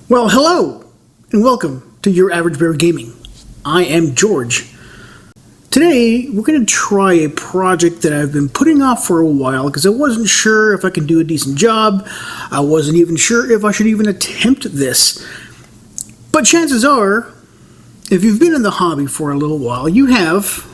Well, hello, and welcome to Your Average Bear Gaming. I am George. Today, we're going to try a project that I've been putting off for a while because I wasn't sure if I could do a decent job. I wasn't even sure if I should even attempt this. But chances are, if you've been in the hobby for a little while, you have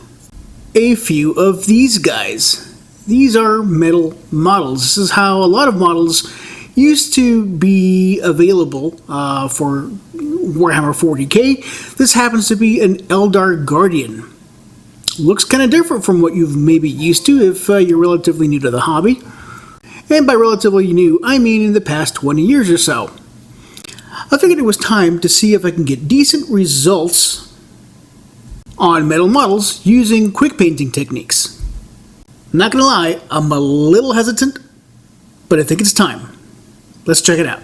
a few of these guys. These are metal models. This is how a lot of models used to be available for Warhammer 40k. This happens to be an Eldar Guardian. Looks kind of different from what you've maybe used to if you're relatively new to the hobby. And by relatively new, I mean in the past 20 years or so. I figured it was time to see if I can get decent results on metal models using quick painting techniques. I'm not gonna lie, I'm a little hesitant, but I think it's time. Let's check it out.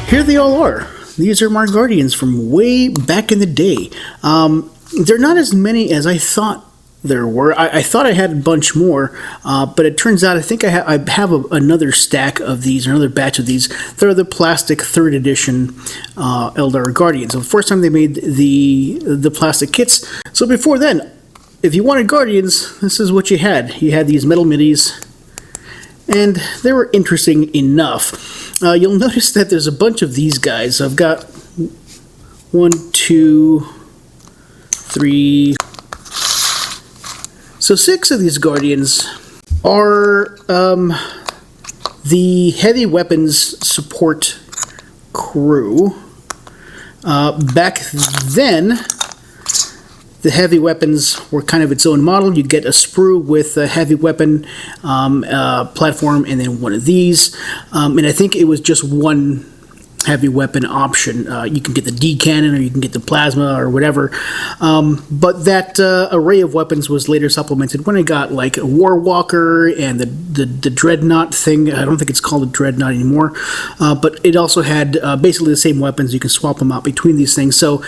Here they all are. These are my Guardians from way back in the day. They're not as many as I thought there were. I thought I had a bunch more, but it turns out I think I have another stack of these, another batch of these. They're the plastic 3rd edition Eldar Guardians. So the first time they made the plastic kits. So before then, if you wanted Guardians, this is what you had. You had these metal middies, and they were interesting enough. You'll notice that there's a bunch of these guys. I've got 1, 2, 3... So 6 of these Guardians are the heavy weapons support crew. Back then, the heavy weapons were kind of its own model. You'd get a sprue with a heavy weapon platform and then one of these. And I think it was just one heavy weapon option. You can get the D cannon or you can get the plasma or whatever. But that array of weapons was later supplemented when I got like a War Walker and the Dreadnought thing. I don't think it's called a Dreadnought anymore. But it also had basically the same weapons. You can swap them out between these things. So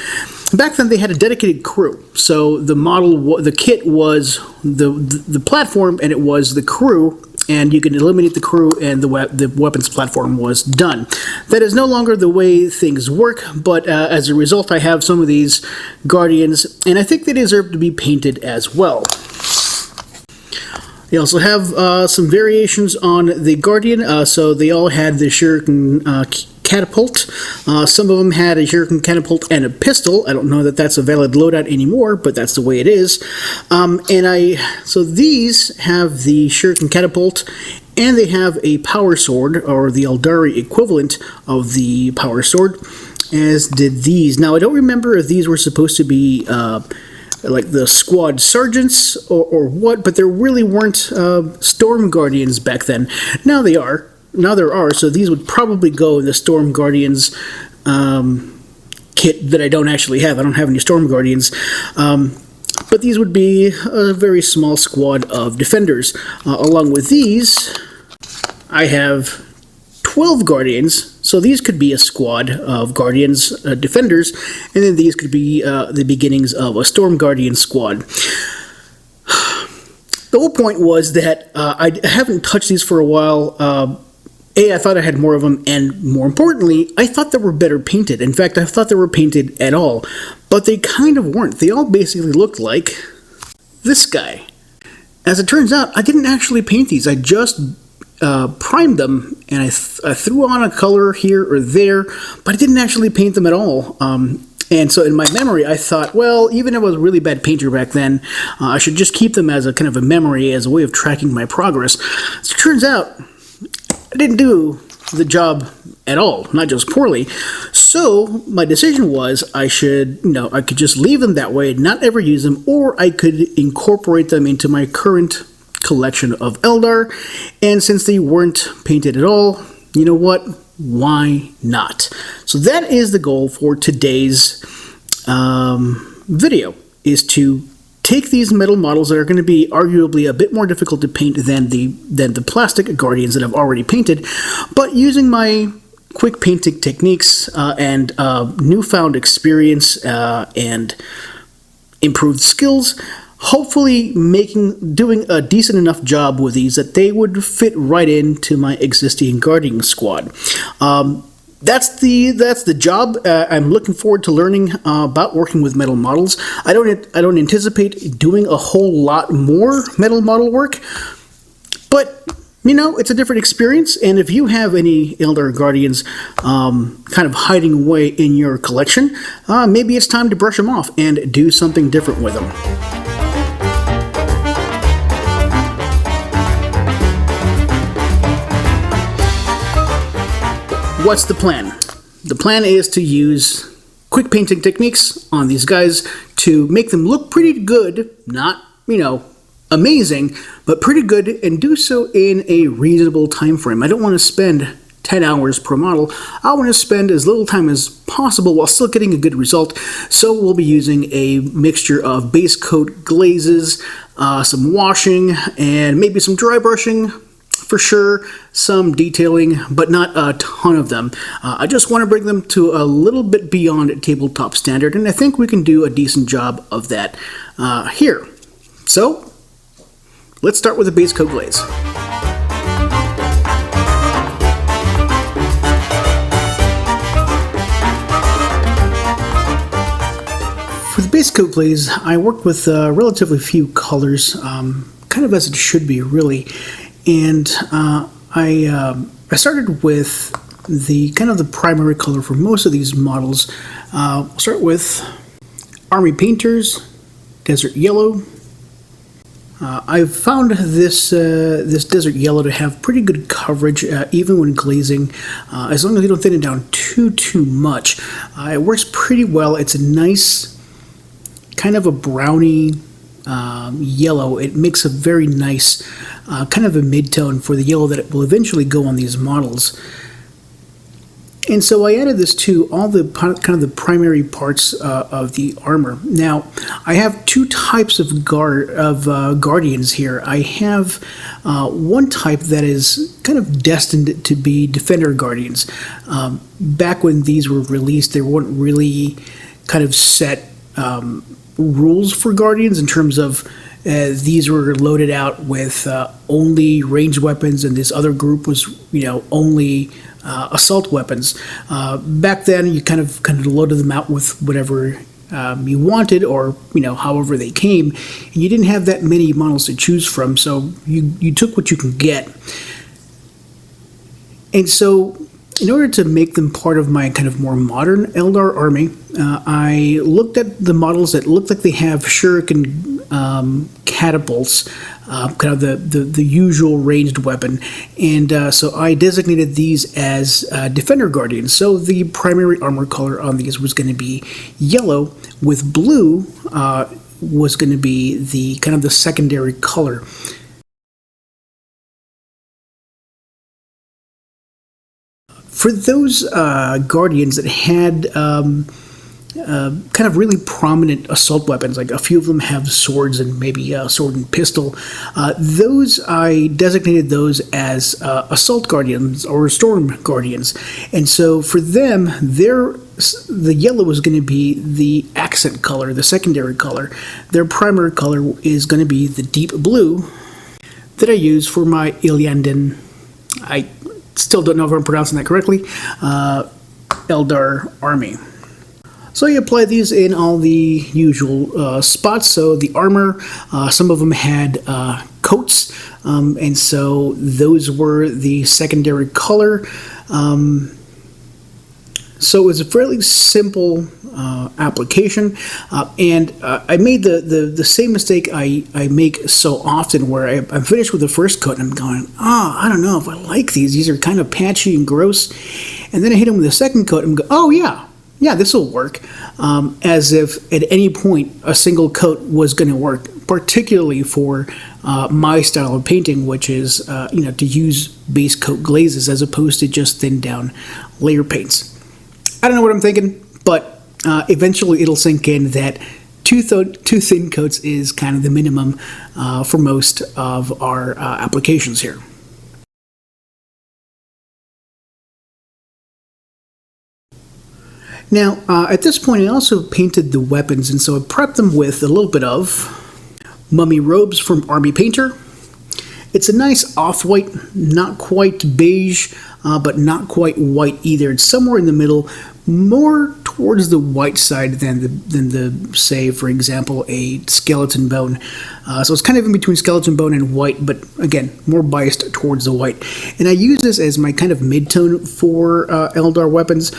back then they had a dedicated crew. So the kit was the platform and it was the crew. And you can eliminate the crew and the weapons platform was done. That is no longer the way things work, but as a result I have some of these Guardians, and I think they deserve to be painted as well. They also have some variations on the Guardian, so they all had the shuriken catapult. Some of them had a shuriken catapult and a pistol. I don't know that that's a valid loadout anymore, but that's the way it is. So these have the shuriken catapult, and they have a power sword, or the Eldari equivalent of the power sword, as did these. Now, I don't remember if these were supposed to be like the squad sergeants or what, but there really weren't Storm Guardians back then. Now they are. Now there are, so these would probably go in the Storm Guardians kit that I don't actually have. I don't have any Storm Guardians. But these would be a very small squad of defenders. Along with these, I have 12 Guardians, so these could be a squad of Guardians, defenders, and then these could be the beginnings of a Storm Guardian squad. The whole point was that I haven't touched these for a while. I thought I had more of them, and more importantly, I thought they were better painted. In fact, I thought they were painted at all, but they kind of weren't. They all basically looked like this guy. As it turns out, I didn't actually paint these. I just primed them, and I threw on a color here or there, but I didn't actually paint them at all. And so in my memory, I thought, well, even if I was a really bad painter back then, I should just keep them as a kind of a memory, as a way of tracking my progress. As it turns out, I didn't do the job at all, not just poorly. So my decision was I could just leave them that way, not ever use them, or I could incorporate them into my current collection of Eldar. And since they weren't painted at all, you know what? Why not? So that is the goal for today's video, is to take these metal models that are going to be arguably a bit more difficult to paint than the plastic Guardians that I've already painted, but using my quick painting techniques and newfound experience and improved skills, hopefully doing a decent enough job with these that they would fit right into my existing Guardian squad. That's the job. I'm looking forward to learning about working with metal models. I don't anticipate doing a whole lot more metal model work, but you know, it's a different experience. And if you have any Eldar Guardians kind of hiding away in your collection, maybe it's time to brush them off and do something different with them. What's the plan? The plan is to use quick painting techniques on these guys to make them look pretty good, not, you know, amazing, but pretty good, and do so in a reasonable time frame. I don't want to spend 10 hours per model. I want to spend as little time as possible while still getting a good result. So we'll be using a mixture of base coat glazes, some washing, and maybe some dry brushing. For sure, some detailing, but not a ton of them. I just want to bring them to a little bit beyond tabletop standard, and I think we can do a decent job of that here. So, let's start with the base coat glaze. For the base coat glaze, I worked with relatively few colors, kind of as it should be, really. And I started with the kind of the primary color for most of these models. We'll start with Army Painters, Desert Yellow. I've found this Desert Yellow to have pretty good coverage, even when glazing, as long as you don't thin it down too much. It works pretty well. It's a nice, kind of a browny yellow. It makes a very nice kind of a mid-tone for the yellow that it will eventually go on these models. And so I added this to all the kind of the primary parts of the armor. Now, I have two types of Guardians here. I have one type that is kind of destined to be Defender Guardians. Back when these were released, there weren't really kind of set rules for Guardians in terms of these were loaded out with only ranged weapons, and this other group was, you know, only assault weapons. Back then, you kind of loaded them out with whatever you wanted, or, you know, however they came, and you didn't have that many models to choose from, so you took what you can get. And so, in order to make them part of my kind of more modern Eldar army, I looked at the models that looked like they have shuriken catapults, kind of the usual ranged weapon, and so I designated these as Defender Guardians. So the primary armor color on these was going to be yellow, with blue was going to be the kind of the secondary color. For those Guardians that had kind of really prominent assault weapons, like a few of them have swords and maybe a sword and pistol, those I designated those as Assault Guardians or Storm Guardians. And so for them, the yellow was going to be the accent color, the secondary color. Their primary color is going to be the deep blue that I use for my Iliandan, I still don't know if I'm pronouncing that correctly, Eldar army. So you apply these in all the usual spots. So the armor, some of them had coats, and so those were the secondary color. So it was a fairly simple application, and I made the same mistake I make so often, where I'm finished with the first coat and I'm going, I don't know if I like these. These are kind of patchy and gross. And then I hit them with the second coat and go, oh yeah, this will work. As if at any point a single coat was going to work, particularly for my style of painting, which is to use base coat glazes as opposed to just thin down layer paints. I don't know what I'm thinking, but eventually it'll sink in that two thin coats is kind of the minimum for most of our applications here. Now, at this point, I also painted the weapons, and so I prepped them with a little bit of mummy robes from Army Painter. It's a nice off-white, not quite beige, but not quite white either. It's somewhere in the middle, more towards the white side than the say, for example, a skeleton bone. So it's kind of in between skeleton bone and white, but again, more biased towards the white. And I use this as my kind of mid-tone for Eldar weapons,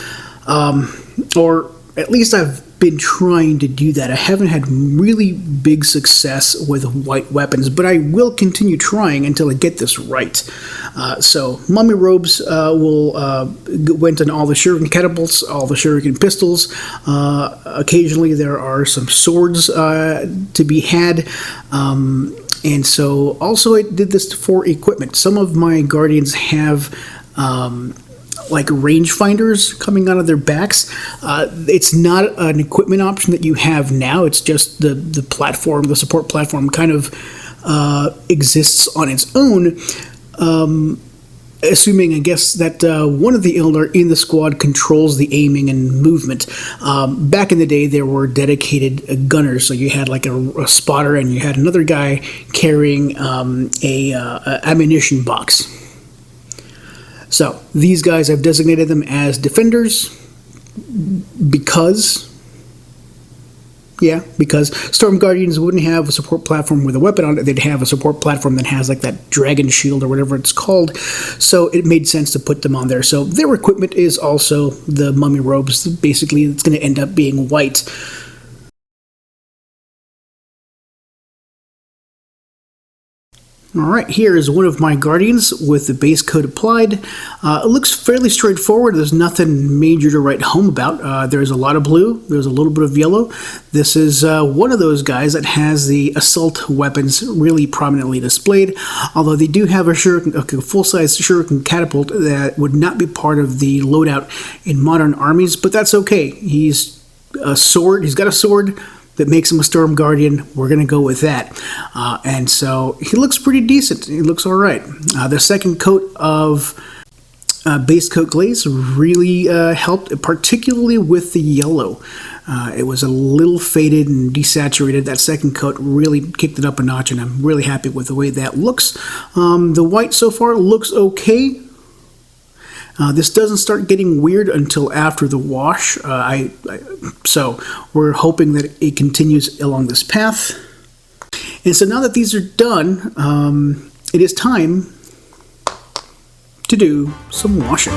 or at least I've been trying to do that. I haven't had really big success with white weapons, but I will continue trying until I get this right. So mummy robes went on all the shuriken catapults, all the shuriken pistols. Occasionally there are some swords to be had. And so also I did this for equipment. Some of my guardians have like range finders coming out of their backs. It's not an equipment option that you have now. It's just the platform, the support platform kind of exists on its own. Assuming, I guess, that one of the Eldar in the squad controls the aiming and movement. Back in the day, there were dedicated gunners, so you had like a spotter, and you had another guy carrying a ammunition box. So these guys, I've designated them as defenders because Storm Guardians wouldn't have a support platform with a weapon on it. They'd have a support platform that has like that dragon shield or whatever it's called. So it made sense to put them on there. So their equipment is also the mummy robes. Basically, it's going to end up being white. Alright, here is one of my Guardians with the base coat applied. It looks fairly straightforward. There's nothing major to write home about. There's a lot of blue. There's a little bit of yellow. This is one of those guys that has the assault weapons really prominently displayed, although they do have a full-size shuriken catapult that would not be part of the loadout in modern armies, but that's okay. He's got a sword that makes him a Storm Guardian. We're going to go with that. And so he looks pretty decent. He looks all right. The second coat of Basecoat Glaze really helped, particularly with the yellow. It was a little faded and desaturated. That second coat really kicked it up a notch, and I'm really happy with the way that looks. The white so far looks okay. This doesn't start getting weird until after the wash, so we're hoping that it continues along this path. And so now that these are done, it is time to do some washing.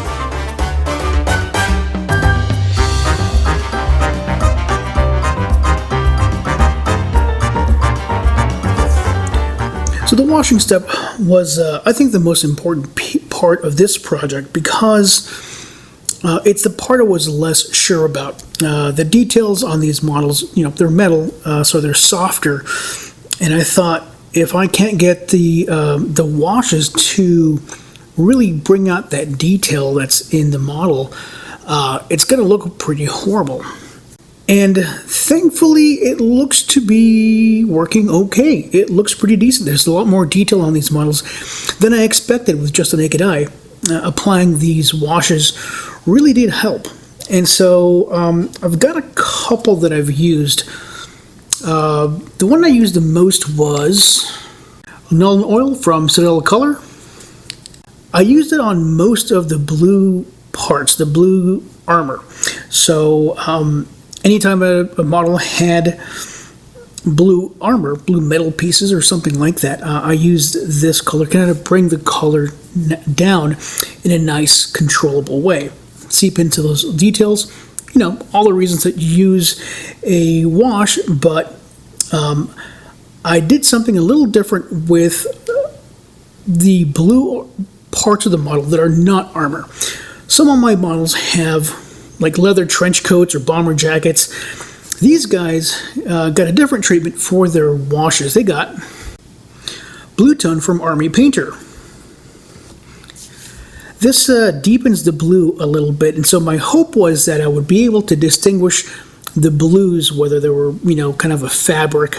So the washing step was, I think, the most important part of this project because it's the part I was less sure about. The details on these models, they're metal, so they're softer, and I thought if I can't get the washes to really bring out that detail that's in the model, it's going to look pretty horrible. And thankfully, it looks to be working okay. It looks pretty decent. There's a lot more detail on these models than I expected with just the naked eye. Applying these washes really did help. And so I've got a couple that I've used. The one I used the most was Null Oil from Citadel Color. I used it on most of the blue parts, the blue armor. So anytime a model had blue armor, blue metal pieces or something like that, I used this color, kind of bring the color down in a nice, controllable way. Seep into those details, all the reasons that you use a wash, but I did something a little different with the blue parts of the model that are not armor. Some of my models have like leather trench coats or bomber jackets. These guys got a different treatment for their washes. They got blue tone from Army Painter. This deepens the blue a little bit, and so my hope was that I would be able to distinguish the blues, whether they were, kind of a fabric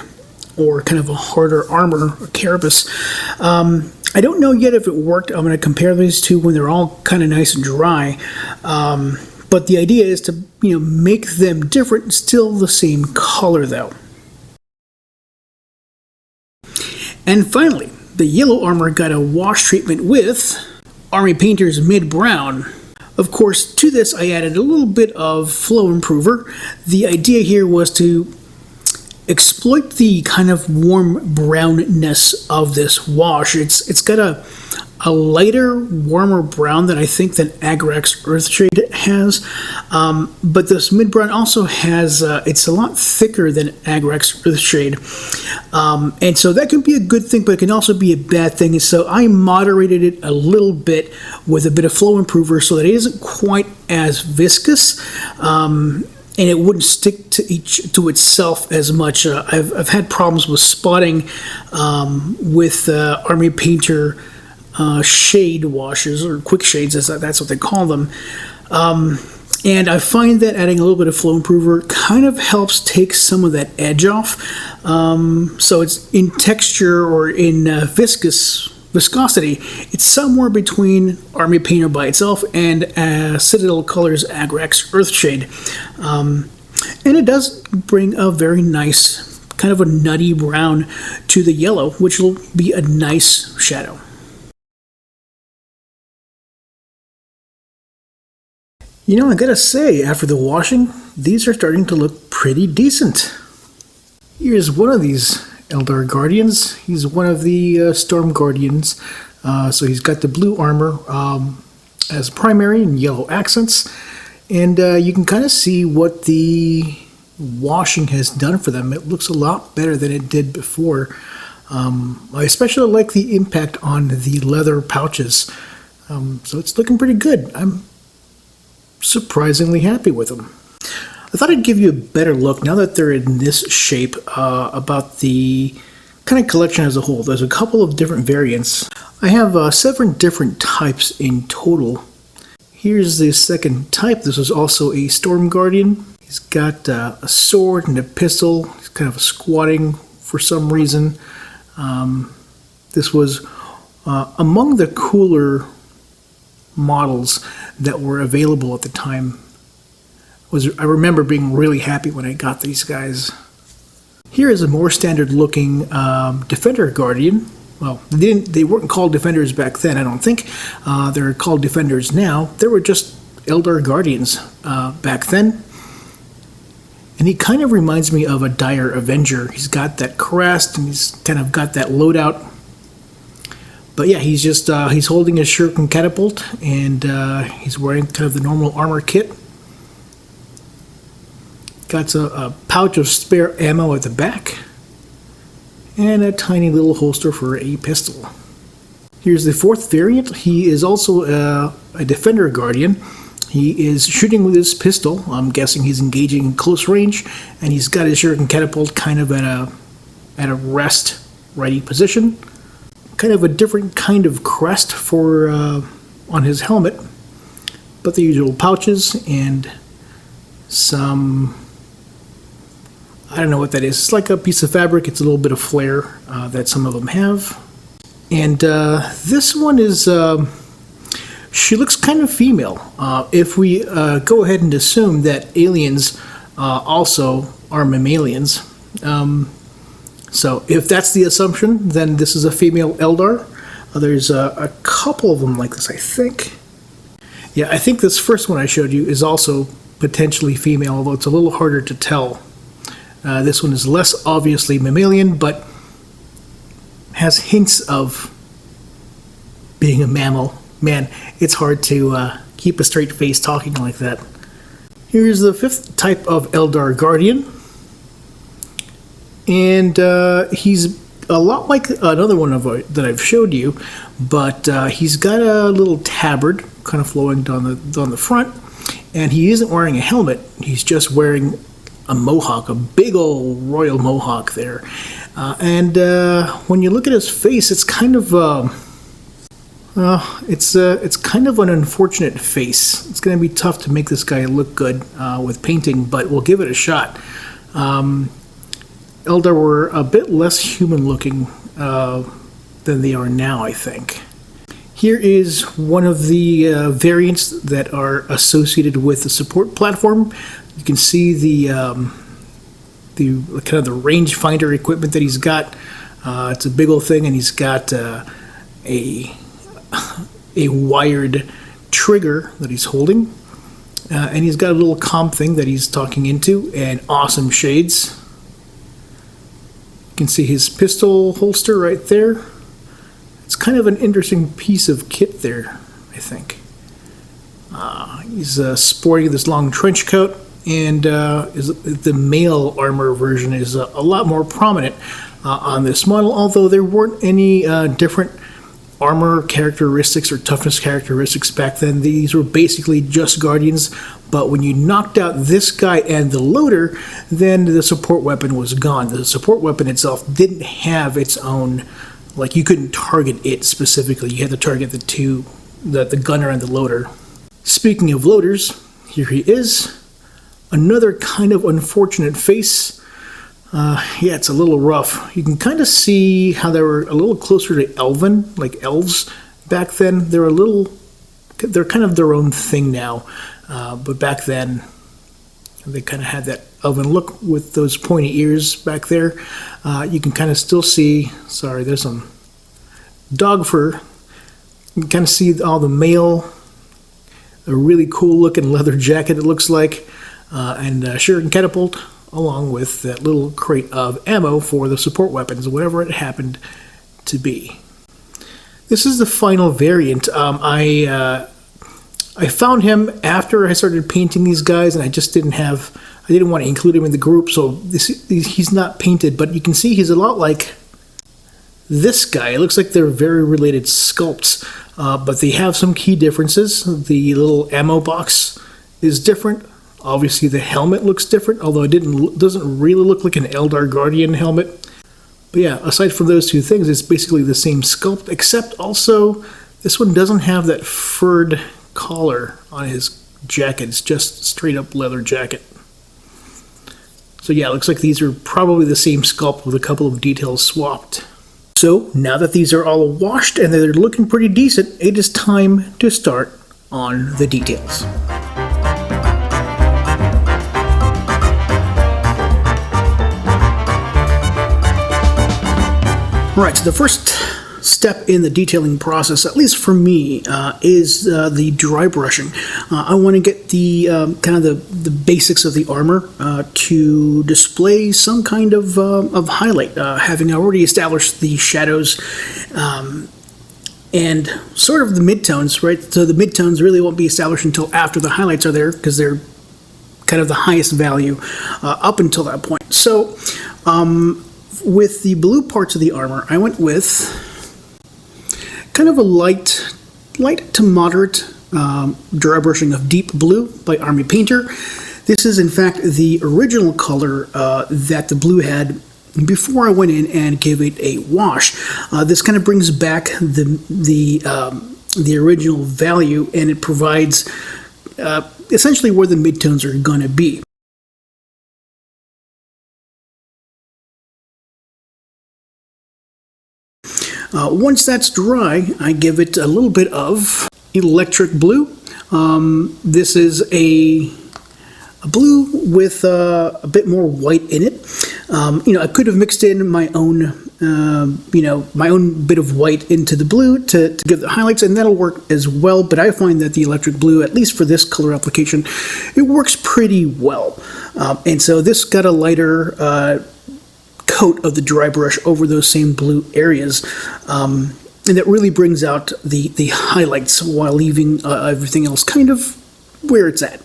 or kind of a harder armor or carapace. I don't know yet if it worked. I'm going to compare these two when they're all kind of nice and dry. But the idea is to, make them different, still the same color though. And finally, the yellow armor got a wash treatment with Army Painter's Mid Brown. Of course, to this I added a little bit of flow improver. The idea here was to exploit the kind of warm brownness of this wash. It's got a lighter, warmer brown than I think that Agrax Earthshade has, but this mid brown also has, it's a lot thicker than Agrax Earthshade, and so that can be a good thing, but it can also be a bad thing. And so I moderated it a little bit with a bit of flow improver so that it isn't quite as viscous, and it wouldn't stick to itself as much. I've had problems with spotting with Army Painter shade washes, or quick shades, that's what they call them. And I find that adding a little bit of flow improver kind of helps take some of that edge off. So it's in texture or in viscosity, it's somewhere between Army Painter by itself and Citadel Colors Agrax Earthshade. And it does bring a very nice, kind of a nutty brown to the yellow, which will be a nice shadow. I gotta say, after the washing, these are starting to look pretty decent. Here's one of these Eldar Guardians. He's one of the Storm Guardians. So he's got the blue armor as primary and yellow accents. And you can kind of see what the washing has done for them. It looks a lot better than it did before. I especially like the impact on the leather pouches. So it's looking pretty good. I'm surprisingly happy with them. I thought I'd give you a better look, now that they're in this shape, about the kind of collection as a whole. There's a couple of different variants. I have 7 different types in total. Here's the second type. This is also a Storm Guardian. He's got a sword and a pistol. He's kind of squatting for some reason. This was among the cooler models that were available at the time. I remember being really happy when I got these guys. Here is a more standard looking Defender Guardian. Well, they weren't called Defenders back then, I don't think. They're called Defenders now. They were just Eldar Guardians back then. And he kind of reminds me of a Dire Avenger. He's got that crest and he's kind of got that loadout. But yeah, he's just he's holding his shuriken catapult, and he's wearing kind of the normal armor kit. Got a pouch of spare ammo at the back, and a tiny little holster for a pistol. Here's the fourth variant. He is also a Defender Guardian. He is shooting with his pistol. I'm guessing he's engaging in close range, and he's got his shuriken catapult kind of at a rest ready position. Kind of a different kind of crest for on his helmet, but the usual pouches and some, I don't know what that is. It's like a piece of fabric. It's a little bit of flare that some of them have. And this one is, she looks kind of female. If we go ahead and assume that aliens also are mammalians, so if that's the assumption, then this is a female Eldar. There's a couple of them like this, I think. Yeah, I think this first one I showed you is also potentially female, although it's a little harder to tell. This one is less obviously mammalian, but has hints of being a mammal. Man, it's hard to keep a straight face talking like that. Here's the fifth type of Eldar Guardian. And he's a lot like another one that I've showed you, but he's got a little tabard kind of flowing down the front, and he isn't wearing a helmet. He's just wearing a mohawk, a big old royal mohawk there. And when you look at his face, it's kind of it's kind of an unfortunate face. It's going to be tough to make this guy look good with painting, but we'll give it a shot. Eldar were a bit less human looking than they are now, I think. Here is one of the variants that are associated with the support platform. You can see the kind of the rangefinder equipment that he's got. It's a big old thing, and he's got a wired trigger that he's holding, and he's got a little comm thing that he's talking into, and awesome shades. You can see his pistol holster right there. It's kind of an interesting piece of kit there, I think. He's sporting this long trench coat, and the male armor version is a lot more prominent on this model, although there weren't any different armor characteristics or toughness characteristics back then. These were basically just Guardians, but when you knocked out this guy and the loader, then the support weapon was gone. The support weapon itself didn't have its own, like, you couldn't target it specifically. You had to target the gunner and the loader. Speaking of loaders, here he is. Another kind of unfortunate face. Yeah, it's a little rough. You can kind of see how they were a little closer to elven, like elves back then. They're kind of their own thing now. But back then, they kind of had that elven look with those pointy ears back there. You can kind of still see, sorry, there's some dog fur. You can kind of see all the mail, a really cool looking leather jacket it looks like, and shirt and catapult, along with that little crate of ammo for the support weapons, whatever it happened to be. This is the final variant. I found him after I started painting these guys, and I didn't want to include him in the group, so he's not painted, but you can see he's a lot like this guy. It looks like they're very related sculpts, but they have some key differences. The little ammo box is different. Obviously, the helmet looks different, although it doesn't really look like an Eldar Guardian helmet. But yeah, aside from those two things, it's basically the same sculpt, except also this one doesn't have that furred collar on his jacket. It's just straight up leather jacket. So yeah, it looks like these are probably the same sculpt with a couple of details swapped. So now that these are all washed and they're looking pretty decent, it is time to start on the details. Alright, so the first step in the detailing process, at least for me, is the dry brushing. I want to get the kind of the basics of the armor to display some kind of highlight, having already established the shadows and sort of the midtones, right? So the midtones really won't be established until after the highlights are there, because they're kind of the highest value up until that point. So with the blue parts of the armor, I went with kind of a light to moderate dry brushing of deep blue by Army Painter. This is in fact the original color that the blue had before I went in and gave it a wash. This kind of brings back the original value, and it provides essentially where the midtones are going to be. Once that's dry, I give it a little bit of electric blue. This is a blue with a bit more white in it. I could have mixed in my own, my own bit of white into the blue to give the highlights, and that'll work as well. But I find that the electric blue, at least for this color application, it works pretty well. And so this got a lighter coat of the dry brush over those same blue areas, and that really brings out the highlights while leaving everything else kind of where it's at.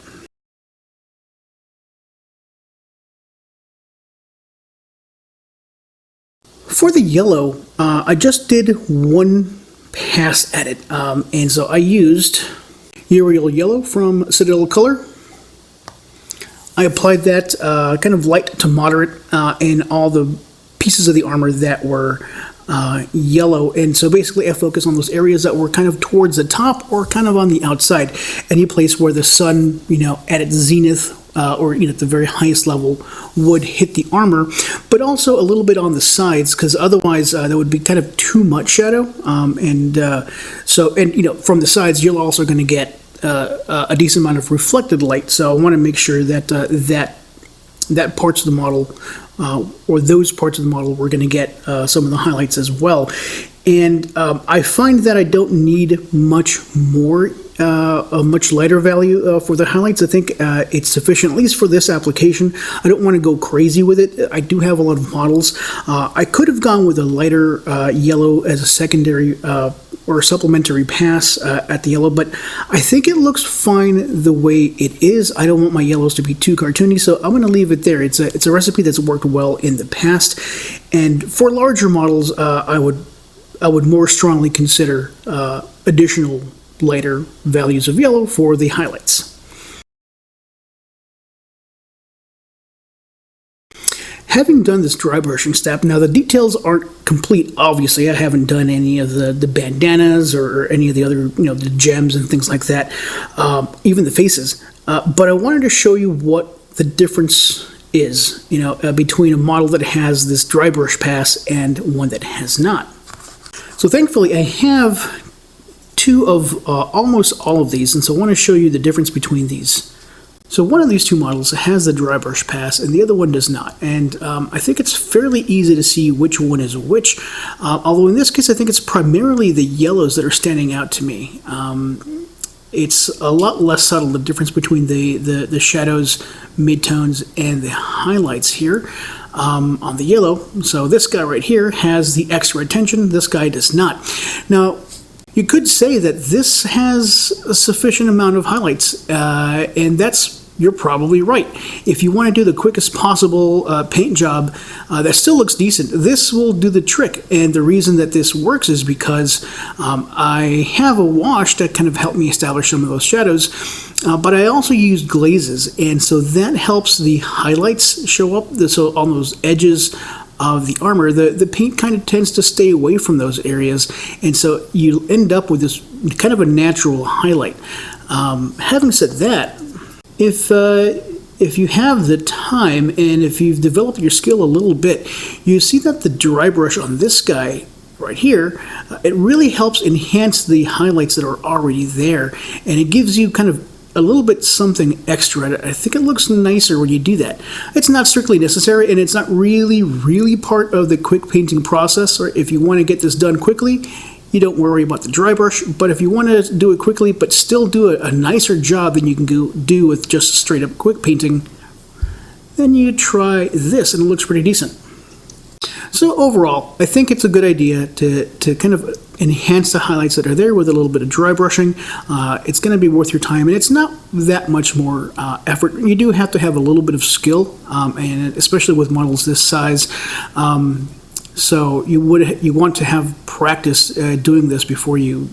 For the yellow, I just did one pass at it, and so I used Uriel Yellow from Citadel Color. I applied that kind of light to moderate in all the pieces of the armor that were yellow, and so basically I focus on those areas that were kind of towards the top or kind of on the outside, any place where the sun, at its zenith, or at the very highest level, would hit the armor, but also a little bit on the sides, because otherwise there would be kind of too much shadow. From the sides, you're also going to get a decent amount of reflected light. So I want to make sure that that parts of the model, or those parts of the model, we're going to get some of the highlights as well. And I find that I don't need much more, a much lighter value for the highlights. I think it's sufficient, at least for this application. I don't want to go crazy with it. I do have a lot of models. I could have gone with a lighter yellow as a secondary or a supplementary pass at the yellow, but I think it looks fine the way it is. I don't want my yellows to be too cartoony, so I'm going to leave it there. It's a recipe that's worked well in the past, and for larger models, I would more strongly consider additional lighter values of yellow for the highlights. Having done this dry brushing step, now the details aren't complete, obviously. I haven't done any of the bandanas or any of the other, the gems and things like that, even the faces. But I wanted to show you what the difference is, between a model that has this dry brush pass and one that has not. So thankfully, I have two of almost all of these, and so I want to show you the difference between these. So one of these two models has the dry brush pass, and the other one does not. And I think it's fairly easy to see which one is which, although in this case, I think it's primarily the yellows that are standing out to me. It's a lot less subtle, the difference between the shadows, midtones, and the highlights here. On the yellow, so this guy right here has the extra attention, this guy does not. Now, you could say that this has a sufficient amount of highlights, and you're probably right. If you want to do the quickest possible paint job that still looks decent, this will do the trick. And the reason that this works is because I have a wash that kind of helped me establish some of those shadows, but I also used glazes, and so that helps the highlights show up. So on those edges of the armor, the paint kind of tends to stay away from those areas, and so you end up with this kind of a natural highlight. Having said that, if you have the time and if you've developed your skill a little bit, you see that the dry brush on this guy right here, it really helps enhance the highlights that are already there, and it gives you kind of a little bit something extra. I think it looks nicer when you do that. It's not strictly necessary, and it's not really part of the quick painting process. Or if you want to get this done quickly, you don't worry about the dry brush. But if you want to do it quickly but still do a nicer job than you can do with just straight up quick painting, then you try this, and it looks pretty decent. So overall, I think it's a good idea to kind of enhance the highlights that are there with a little bit of dry brushing. It's going to be worth your time, and it's not that much more effort. You do have to have a little bit of skill, and especially with models this size. So you want to have practice doing this before you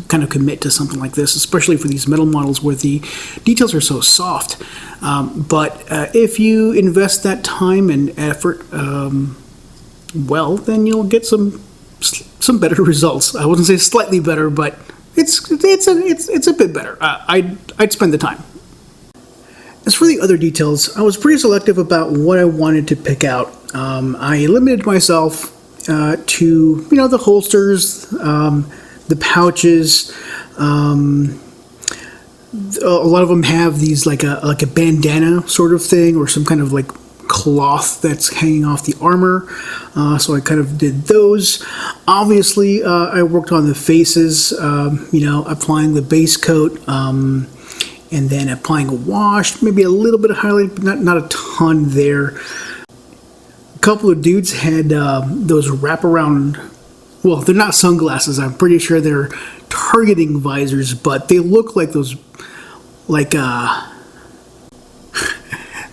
kind of commit to something like this, especially for these metal models where the details are so soft. But if you invest that time and effort, well, then you'll get some better results. I wouldn't say slightly better, but it's a bit better. I'd spend the time. As for the other details, I was pretty selective about what I wanted to pick out. I limited myself to the holsters, the pouches. A lot of them have these like a bandana sort of thing, or some kind of like cloth that's hanging off the armor, so I kind of did those. Obviously, I worked on the faces, applying the base coat, and then applying a wash, maybe a little bit of highlight, but not a ton there. A couple of dudes had those wraparound, well, they're not sunglasses, I'm pretty sure they're targeting visors, but they look like those,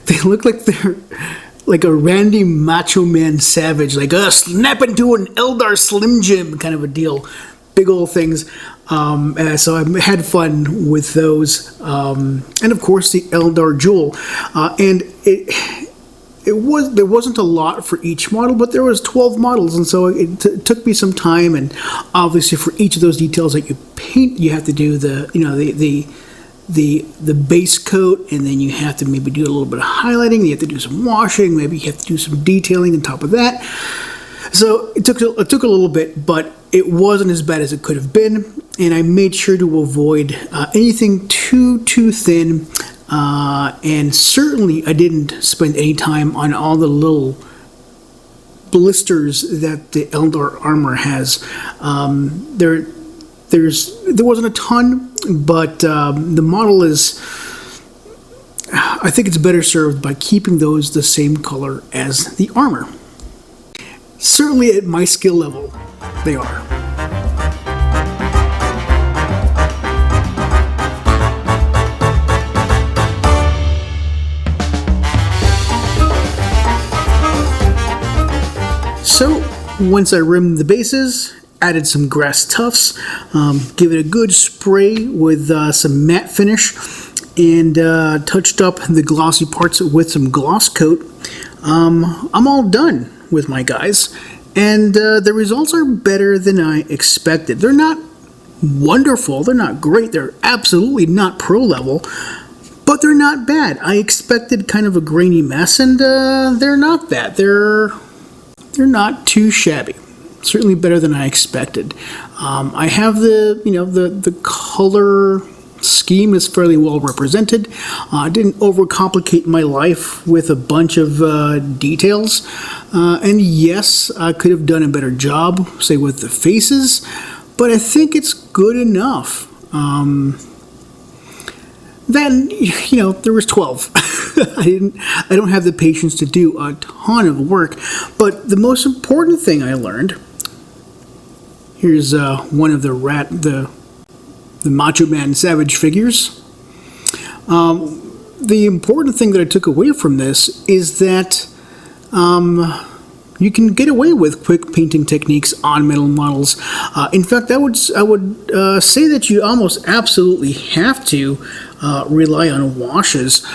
they look like they're like a Randy Macho Man Savage, like snap into an Eldar Slim Jim kind of a deal. Big old things. So I had fun with those. And of course the Eldar Jewel. And there wasn't a lot for each model, but there was 12 models, and so it took me some time. And obviously for each of those details that you paint, you have to do the the base coat, and then you have to maybe do a little bit of highlighting. You have to do some washing. Maybe you have to do some detailing on top of that. So it took a little bit, but it wasn't as bad as it could have been, and I made sure to avoid anything too thin, and certainly I didn't spend any time on all the little blisters that the Eldar armor has. There wasn't a ton, but the model is, I think it's better served by keeping those the same color as the armor. Certainly at my skill level, they are. So, once I rimmed the bases, added some grass tufts, give it a good spray with some matte finish, and touched up the glossy parts with some gloss coat, I'm all done with my guys, and the results are better than I expected. They're not wonderful, they're not great, they're absolutely not pro level, but they're not bad. I expected kind of a grainy mess, and they're not that. They're not too shabby. Certainly better than I expected. I have the color scheme is fairly well represented. I didn't overcomplicate my life with a bunch of details. And yes, I could have done a better job, say with the faces, but I think it's good enough. Then, there was 12. I don't have the patience to do a ton of work, but the most important thing I learned, here's one of the Macho Man Savage figures. The important thing that I took away from this is that you can get away with quick painting techniques on metal models. In fact, I would say that you almost absolutely have to rely on washes.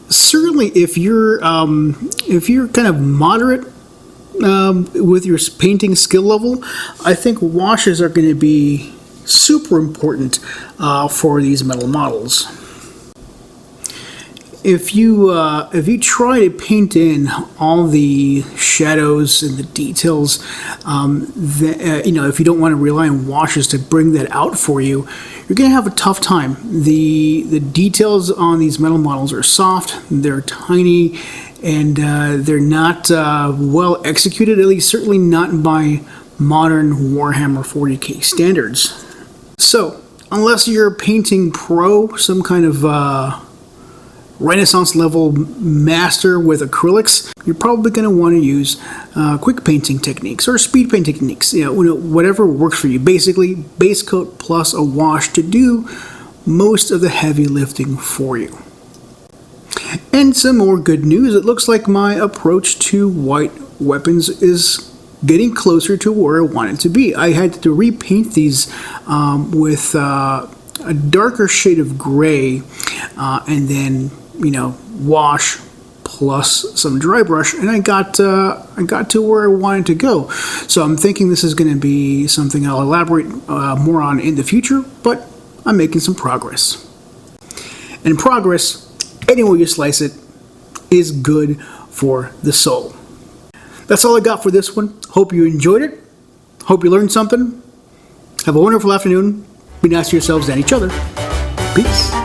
Certainly, if you're kind of moderate with your painting skill level, I think washes are going to be super important for these metal models. If you try to paint in all the shadows and the details, if you don't want to rely on washes to bring that out for you, you're going to have a tough time. The details on these metal models are soft, they're tiny, and they're not well executed, at least certainly not by modern Warhammer 40k standards. So, unless you're a painting pro, some kind of Renaissance level master with acrylics, you're probably going to want to use quick painting techniques or speed paint techniques, whatever works for you. Basically, base coat plus a wash to do most of the heavy lifting for you. And some more good news, it looks like my approach to white weapons is getting closer to where I want it to be. I had to repaint these with a darker shade of gray, and then wash plus some dry brush, and I got to where I wanted to go. So I'm thinking this is going to be something I'll elaborate more on in the future, but I'm making some progress. And progress, any way you slice it, is good for the soul. That's all I got for this one. Hope you enjoyed it. Hope you learned something. Have a wonderful afternoon. Be nice to yourselves and each other. Peace.